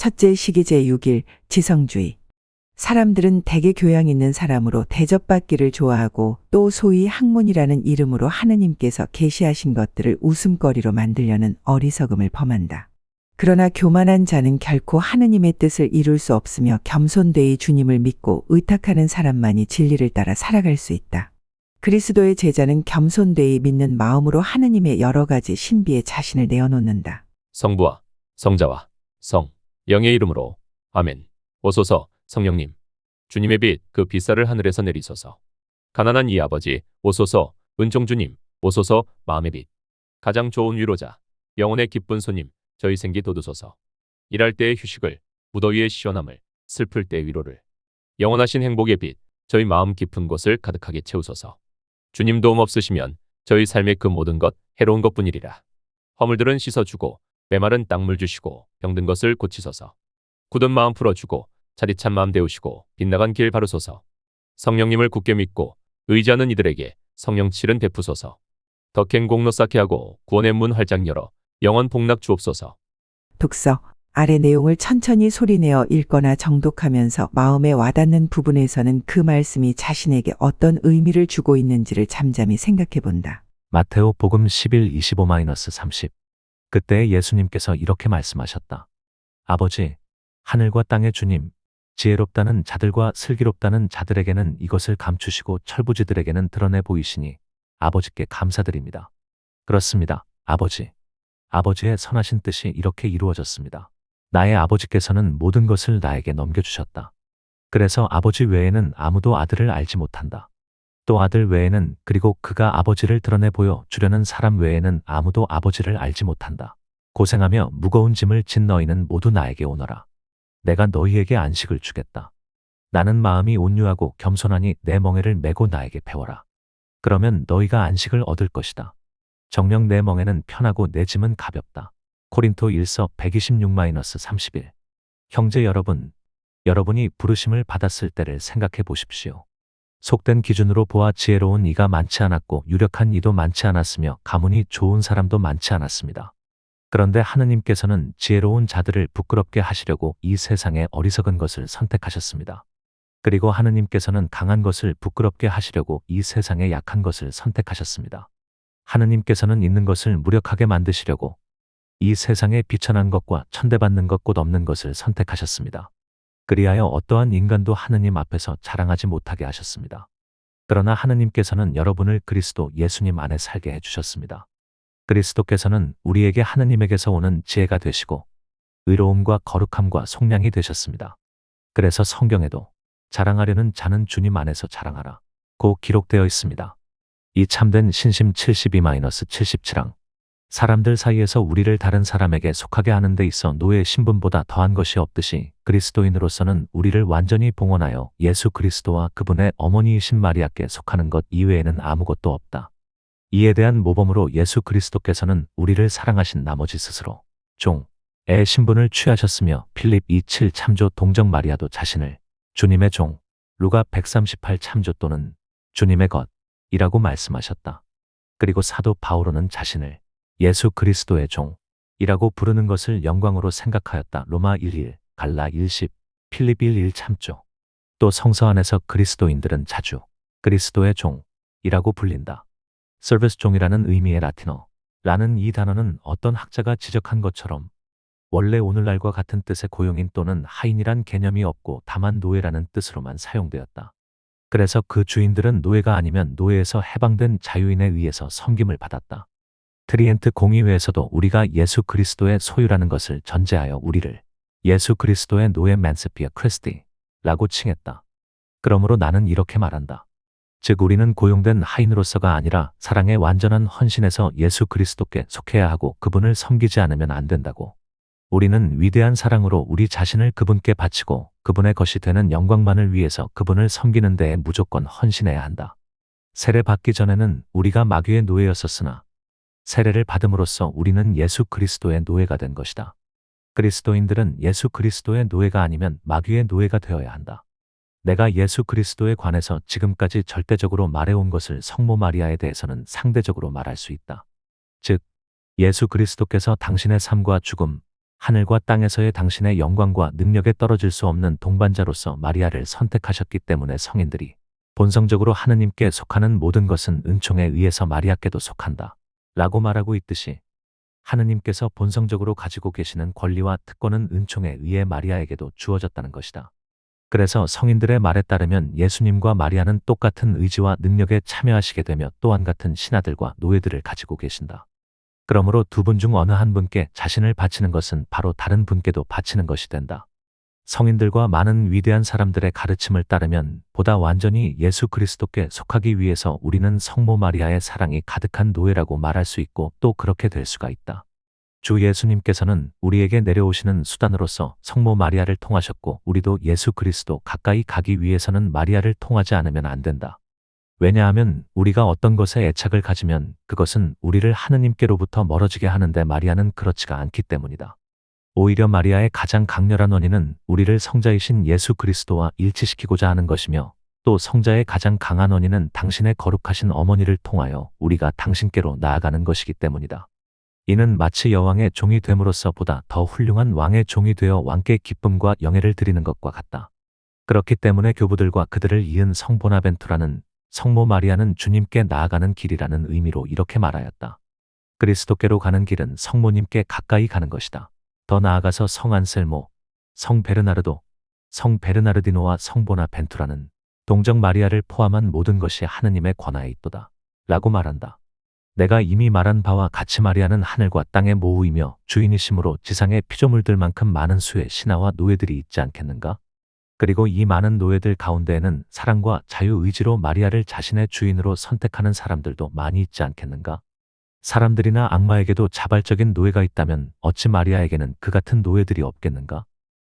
첫째 시기 제6일 지성주의. 사람들은 대개 교양 있는 사람으로 대접받기를 좋아하고 또 소위 학문이라는 이름으로 하느님께서 계시하신 것들을 웃음거리로 만들려는 어리석음을 범한다. 그러나 교만한 자는 결코 하느님의 뜻을 이룰 수 없으며 겸손되이 주님을 믿고 의탁하는 사람만이 진리를 따라 살아갈 수 있다. 그리스도의 제자는 겸손되이 믿는 마음으로 하느님의 여러 가지 신비에 자신을 내어놓는다. 성부와 성자와 성 영의 이름으로 아멘. 오소서 성령님, 주님의 빛 그 빛살을 하늘에서 내리소서. 가난한 이 아버지 오소서. 은총주님 오소서. 마음의 빛 가장 좋은 위로자 영혼의 기쁜 손님 저희 생기 돋우소서. 일할 때의 휴식을, 무더위의 시원함을, 슬플 때의 위로를, 영원하신 행복의 빛 저희 마음 깊은 곳을 가득하게 채우소서. 주님 도움 없으시면 저희 삶의 그 모든 것 해로운 것뿐이리라. 허물들은 씻어주고 메마른 땅물 주시고 병든 것을 고치소서. 굳은 마음 풀어주고 차디찬 마음 데우시고 빗나간 길 바르소서. 성령님을 굳게 믿고 의지하는 이들에게 성령칠은 베푸소서. 덕행 공로 쌓게 하고 구원의 문 활짝 열어 영원 복락 주옵소서. 독서. 아래 내용을 천천히 소리내어 읽거나 정독하면서 마음에 와닿는 부분에서는 그 말씀이 자신에게 어떤 의미를 주고 있는지를 잠잠히 생각해 본다. 마테오 복음 11, 25-30. 그때 예수님께서 이렇게 말씀하셨다. 아버지, 하늘과 땅의 주님, 지혜롭다는 자들과 슬기롭다는 자들에게는 이것을 감추시고 철부지들에게는 드러내 보이시니 아버지께 감사드립니다. 그렇습니다, 아버지. 아버지의 선하신 뜻이 이렇게 이루어졌습니다. 나의 아버지께서는 모든 것을 나에게 넘겨주셨다. 그래서 아버지 외에는 아무도 아들을 알지 못한다. 또 아들 외에는 그리고 그가 아버지를 드러내 보여 주려는 사람 외에는 아무도 아버지를 알지 못한다. 고생하며 무거운 짐을 진 너희는 모두 나에게 오너라. 내가 너희에게 안식을 주겠다. 나는 마음이 온유하고 겸손하니 내 멍에를 메고 나에게 배워라. 그러면 너희가 안식을 얻을 것이다. 정녕 내 멍에는 편하고 내 짐은 가볍다. 코린토 1서 126-31. 형제 여러분, 여러분이 부르심을 받았을 때를 생각해 보십시오. 속된 기준으로 보아 지혜로운 이가 많지 않았고 유력한 이도 많지 않았으며 가문이 좋은 사람도 많지 않았습니다. 그런데 하느님께서는 지혜로운 자들을 부끄럽게 하시려고 이 세상의 어리석은 것을 선택하셨습니다. 그리고 하느님께서는 강한 것을 부끄럽게 하시려고 이 세상의 약한 것을 선택하셨습니다. 하느님께서는 있는 것을 무력하게 만드시려고 이 세상의 비천한 것과 천대받는 것 곧 없는 것을 선택하셨습니다. 그리하여 어떠한 인간도 하느님 앞에서 자랑하지 못하게 하셨습니다. 그러나 하느님께서는 여러분을 그리스도 예수님 안에 살게 해주셨습니다. 그리스도께서는 우리에게 하느님에게서 오는 지혜가 되시고 의로움과 거룩함과 속량이 되셨습니다. 그래서 성경에도 자랑하려는 자는 주님 안에서 자랑하라 고 기록되어 있습니다. 이 참된 신심 72-77항. 사람들 사이에서 우리를 다른 사람에게 속하게 하는 데 있어 노예 신분보다 더한 것이 없듯이 그리스도인으로서는 우리를 완전히 봉헌하여 예수 그리스도와 그분의 어머니이신 마리아께 속하는 것 이외에는 아무것도 없다. 이에 대한 모범으로 예수 그리스도께서는 우리를 사랑하신 나머지 스스로 종의 신분을 취하셨으며 필립 2:7 참조 동정 마리아도 자신을 주님의 종 루가 138 참조 또는 주님의 것이라고 말씀하셨다. 그리고 사도 바오로는 자신을 예수 그리스도의 종이라고 부르는 것을 영광으로 생각하였다. 로마 1:1, 갈라 1:10, 필립 1:1 참조. 또 성서 안에서 그리스도인들은 자주 그리스도의 종이라고 불린다. 서비스 종이라는 의미의 라틴어라는 이 단어는 어떤 학자가 지적한 것처럼 원래 오늘날과 같은 뜻의 고용인 또는 하인이란 개념이 없고 다만 노예라는 뜻으로만 사용되었다. 그래서 그 주인들은 노예가 아니면 노예에서 해방된 자유인에 의해서 섬김을 받았다. 트리엔트 공의회에서도 우리가 예수 그리스도의 소유라는 것을 전제하여 우리를 예수 그리스도의 노예 맨스피아 크리스티라고 칭했다. 그러므로 나는 이렇게 말한다. 즉 우리는 고용된 하인으로서가 아니라 사랑의 완전한 헌신에서 예수 그리스도께 속해야 하고 그분을 섬기지 않으면 안 된다고. 우리는 위대한 사랑으로 우리 자신을 그분께 바치고 그분의 것이 되는 영광만을 위해서 그분을 섬기는 데에 무조건 헌신해야 한다. 세례 받기 전에는 우리가 마귀의 노예였었으나 세례를 받음으로써 우리는 예수 그리스도의 노예가 된 것이다. 그리스도인들은 예수 그리스도의 노예가 아니면 마귀의 노예가 되어야 한다. 내가 예수 그리스도에 관해서 지금까지 절대적으로 말해온 것을 성모 마리아에 대해서는 상대적으로 말할 수 있다. 즉, 예수 그리스도께서 당신의 삶과 죽음, 하늘과 땅에서의 당신의 영광과 능력에 떨어질 수 없는 동반자로서 마리아를 선택하셨기 때문에 성인들이 본성적으로 하느님께 속하는 모든 것은 은총에 의해서 마리아께도 속한다. 라고 말하고 있듯이 하느님께서 본성적으로 가지고 계시는 권리와 특권은 은총에 의해 마리아에게도 주어졌다는 것이다. 그래서 성인들의 말에 따르면 예수님과 마리아는 똑같은 의지와 능력에 참여하시게 되며 또한 같은 신하들과 노예들을 가지고 계신다. 그러므로 두 분 중 어느 한 분께 자신을 바치는 것은 바로 다른 분께도 바치는 것이 된다. 성인들과 많은 위대한 사람들의 가르침을 따르면 보다 완전히 예수 그리스도께 속하기 위해서 우리는 성모 마리아의 사랑이 가득한 노예라고 말할 수 있고 또 그렇게 될 수가 있다. 주 예수님께서는 우리에게 내려오시는 수단으로서 성모 마리아를 통하셨고 우리도 예수 그리스도 가까이 가기 위해서는 마리아를 통하지 않으면 안 된다. 왜냐하면 우리가 어떤 것에 애착을 가지면 그것은 우리를 하느님께로부터 멀어지게 하는데 마리아는 그렇지가 않기 때문이다. 오히려 마리아의 가장 강렬한 원인은 우리를 성자이신 예수 그리스도와 일치시키고자 하는 것이며 또 성자의 가장 강한 원인은 당신의 거룩하신 어머니를 통하여 우리가 당신께로 나아가는 것이기 때문이다. 이는 마치 여왕의 종이 됨으로써 보다 더 훌륭한 왕의 종이 되어 왕께 기쁨과 영예를 드리는 것과 같다. 그렇기 때문에 교부들과 그들을 이은 성 보나벤투라는 성모 마리아는 주님께 나아가는 길이라는 의미로 이렇게 말하였다. 그리스도께로 가는 길은 성모님께 가까이 가는 것이다. 더 나아가서 성 안셀모, 성 베르나르도, 성 베르나르디노와 성 보나벤투라는 동정 마리아를 포함한 모든 것이 하느님의 권하에 있도다. 라고 말한다. 내가 이미 말한 바와 같이 마리아는 하늘과 땅의 모후이며 주인이심으로 지상의 피조물들만큼 많은 수의 신하와 노예들이 있지 않겠는가? 그리고 이 많은 노예들 가운데에는 사랑과 자유의지로 마리아를 자신의 주인으로 선택하는 사람들도 많이 있지 않겠는가? 사람들이나 악마에게도 자발적인 노예가 있다면 어찌 마리아에게는 그 같은 노예들이 없겠는가?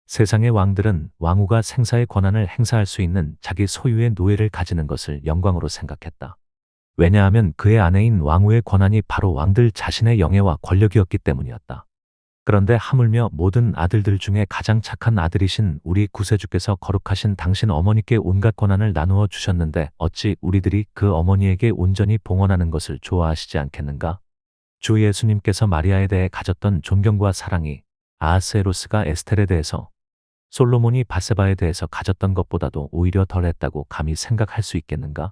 세상의 왕들은 왕후가 생사의 권한을 행사할 수 있는 자기 소유의 노예를 가지는 것을 영광으로 생각했다. 왜냐하면 그의 아내인 왕후의 권한이 바로 왕들 자신의 영예와 권력이었기 때문이었다. 그런데 하물며 모든 아들들 중에 가장 착한 아들이신 우리 구세주께서 거룩하신 당신 어머니께 온갖 권한을 나누어 주셨는데 어찌 우리들이 그 어머니에게 온전히 봉헌하는 것을 좋아하시지 않겠는가? 주 예수님께서 마리아에 대해 가졌던 존경과 사랑이 아하스에로스가 에스텔에 대해서 솔로몬이 바세바에 대해서 가졌던 것보다도 오히려 덜했다고 감히 생각할 수 있겠는가?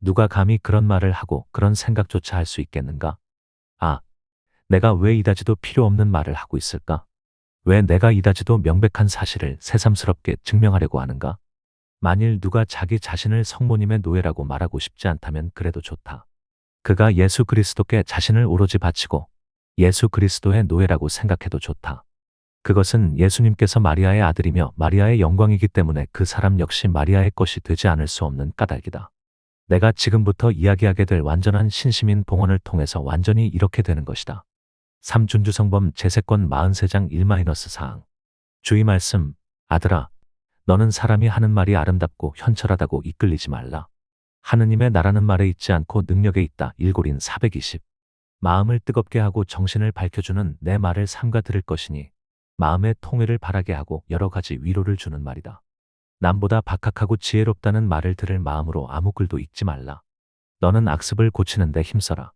누가 감히 그런 말을 하고 그런 생각조차 할 수 있겠는가? 아, 내가 왜 이다지도 필요 없는 말을 하고 있을까? 왜 내가 이다지도 명백한 사실을 새삼스럽게 증명하려고 하는가? 만일 누가 자기 자신을 성모님의 노예라고 말하고 싶지 않다면 그래도 좋다. 그가 예수 그리스도께 자신을 오로지 바치고 예수 그리스도의 노예라고 생각해도 좋다. 그것은 예수님께서 마리아의 아들이며 마리아의 영광이기 때문에 그 사람 역시 마리아의 것이 되지 않을 수 없는 까닭이다. 내가 지금부터 이야기하게 될 완전한 신시민 봉헌을 통해서 완전히 이렇게 되는 것이다. 3준주성범 제세권 43장 1-4항. 주의 말씀, 아들아, 너는 사람이 하는 말이 아름답고 현철하다고 이끌리지 말라. 하느님의 나라는 말에 있지 않고 능력에 있다. 1고린 420. 마음을 뜨겁게 하고 정신을 밝혀주는 내 말을 삼가 들을 것이니 마음의 통회를 바라게 하고 여러 가지 위로를 주는 말이다. 남보다 박학하고 지혜롭다는 말을 들을 마음으로 아무 글도 읽지 말라. 너는 악습을 고치는데 힘써라.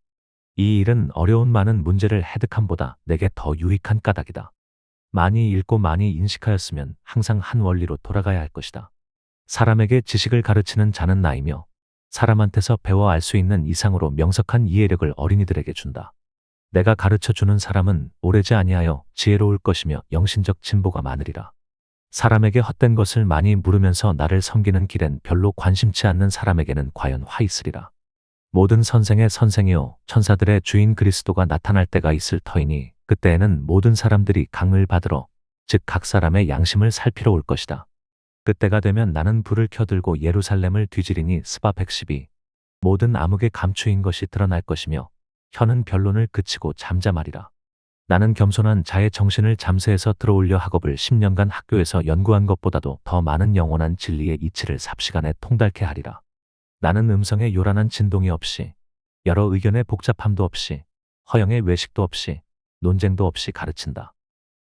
이 일은 어려운 많은 문제를 해득함보다 내게 더 유익한 까닭이다. 많이 읽고 많이 인식하였으면 항상 한 원리로 돌아가야 할 것이다. 사람에게 지식을 가르치는 자는 나이며 사람한테서 배워 알 수 있는 이상으로 명석한 이해력을 어린이들에게 준다. 내가 가르쳐 주는 사람은 오래지 아니하여 지혜로울 것이며 영신적 진보가 많으리라. 사람에게 헛된 것을 많이 물으면서 나를 섬기는 길엔 별로 관심치 않는 사람에게는 과연 화 있으리라. 모든 선생의 선생이요 천사들의 주인 그리스도가 나타날 때가 있을 터이니 그때에는 모든 사람들이 강을 받으러 즉 각 사람의 양심을 살피러 올 것이다. 그때가 되면 나는 불을 켜들고 예루살렘을 뒤지리니 스바 112. 모든 암흑의 감추인 것이 드러날 것이며 혀는 변론을 그치고 잠잠하리라. 나는 겸손한 자의 정신을 잠세해서 들어올려 학업을 10년간 학교에서 연구한 것보다도 더 많은 영원한 진리의 이치를 삽시간에 통달케 하리라. 나는 음성의 요란한 진동이 없이 여러 의견의 복잡함도 없이 허영의 외식도 없이 논쟁도 없이 가르친다.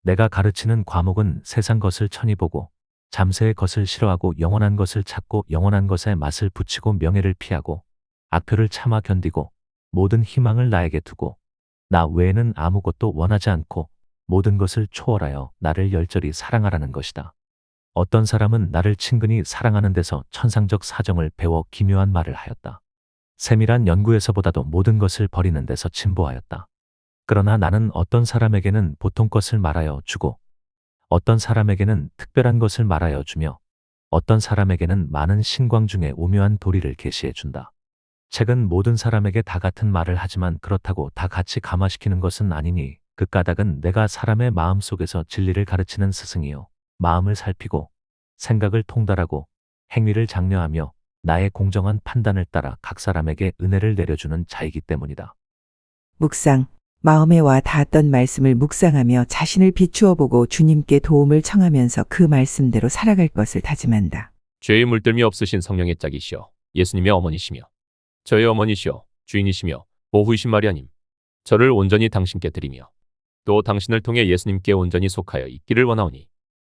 내가 가르치는 과목은 세상 것을 천히 보고 잠세의 것을 싫어하고 영원한 것을 찾고 영원한 것에 맛을 붙이고 명예를 피하고 악표를 참아 견디고 모든 희망을 나에게 두고 나 외에는 아무것도 원하지 않고 모든 것을 초월하여 나를 열절히 사랑하라는 것이다. 어떤 사람은 나를 친근히 사랑하는 데서 천상적 사정을 배워 기묘한 말을 하였다. 세밀한 연구에서보다도 모든 것을 버리는 데서 진보하였다. 그러나 나는 어떤 사람에게는 보통 것을 말하여 주고 어떤 사람에게는 특별한 것을 말하여 주며 어떤 사람에게는 많은 신광 중에 오묘한 도리를 계시해 준다. 책은 모든 사람에게 다 같은 말을 하지만 그렇다고 다 같이 감화시키는 것은 아니니 그 까닭은 내가 사람의 마음 속에서 진리를 가르치는 스승이요 마음을 살피고 생각을 통달하고 행위를 장려하며 나의 공정한 판단을 따라 각 사람에게 은혜를 내려주는 자이기 때문이다. 묵상. 마음에 와 닿았던 말씀을 묵상하며 자신을 비추어 보고 주님께 도움을 청하면서 그 말씀대로 살아갈 것을 다짐한다. 죄의 물들미 없으신 성령의 짝이시여 예수님의 어머니시며 저의 어머니시여 주인이시며 보후이신 마리아님, 저를 온전히 당신께 드리며 또 당신을 통해 예수님께 온전히 속하여 있기를 원하오니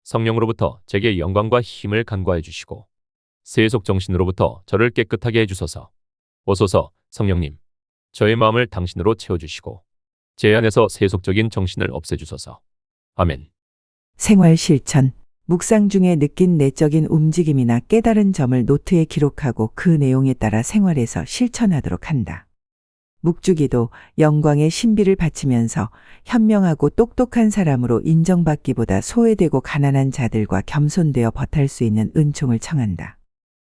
성령으로부터 제게 영광과 힘을 간구하여 주시고 세속 정신으로부터 저를 깨끗하게 해주소서. 오소서 성령님, 저의 마음을 당신으로 채워주시고 제 안에서 세속적인 정신을 없애주소서. 아멘. 생활 실천. 묵상 중에 느낀 내적인 움직임이나 깨달은 점을 노트에 기록하고 그 내용에 따라 생활에서 실천하도록 한다. 묵주기도 영광의 신비를 바치면서 현명하고 똑똑한 사람으로 인정받기보다 소외되고 가난한 자들과 겸손되어 버탈 수 있는 은총을 청한다.